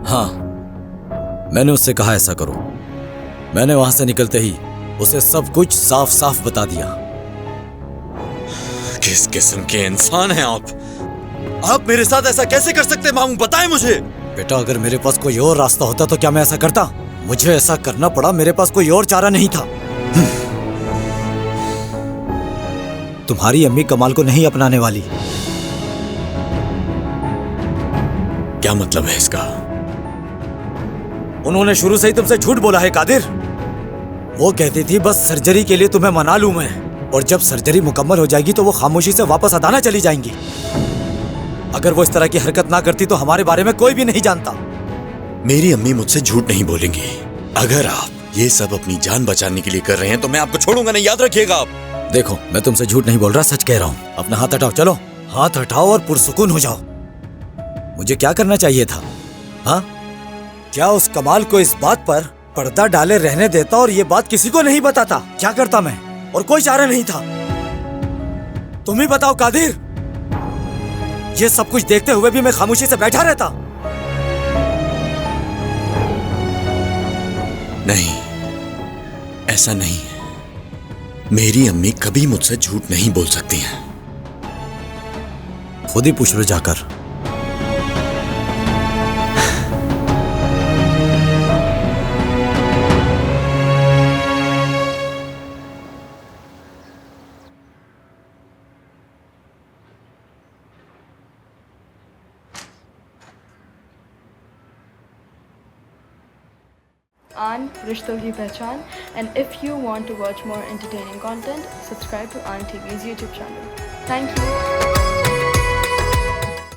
हाँ, मैंने उससे कहा ऐसा करो। मैंने वहां से निकलते ही उसे सब कुछ साफ साफ बता दिया। किस किस्म के इंसान हैं आप? आप मेरे साथ ऐसा कैसे कर सकते हैं मामू, बताएं मुझे। बेटा, अगर मेरे पास कोई और रास्ता होता तो क्या मैं ऐसा करता? मुझे ऐसा करना पड़ा, मेरे पास कोई और चारा नहीं था। तुम्हारी अम्मी कमाल को नहीं अपनाने वाली। क्या मतलब है इसका? उन्होंने शुरू से ही तुमसे झूठ बोला है कादिर। वो कहती थी बस सर्जरी के लिए तुम्हें मना लूं मैं, और जब सर्जरी मुकम्मल हो जाएगी तो वो खामोशी से वापस अदाना चली जाएंगी। अगर वो इस तरह की हरकत ना करती तो हमारे बारे में कोई भी नहीं जानता। मेरी अम्मी मुझसे झूठ नहीं बोलेंगी। अगर आप ये सब अपनी जान बचाने के लिए कर रहे हैं तो मैं आपको छोड़ूंगा नहीं, याद रखिएगा आप। देखो, मैं तुमसे झूठ नहीं बोल रहा, सच कह रहा हूँ। अपना हाथ हटाओ, चलो हाथ हटाओ और पुरसुकून हो जाओ। मुझे क्या करना चाहिए था? हाँ, क्या उस कमाल को इस बात पर पर्दा डाले रहने देता और ये बात किसी को नहीं बताता? क्या करता मैं? और कोई चारा नहीं था। तुम ही बताओ कादिर, ये सब कुछ देखते हुए भी मैं खामोशी से बैठा रहता? नहीं, ऐसा नहीं है। मेरी अम्मी कभी मुझसे झूठ नहीं बोल सकती हैं। खुद ही पूछ लो जाकर। Aan Rishton Ki Pehchan, and if you want to watch more entertaining content, subscribe to Aan TV's YouTube channel. Thank you.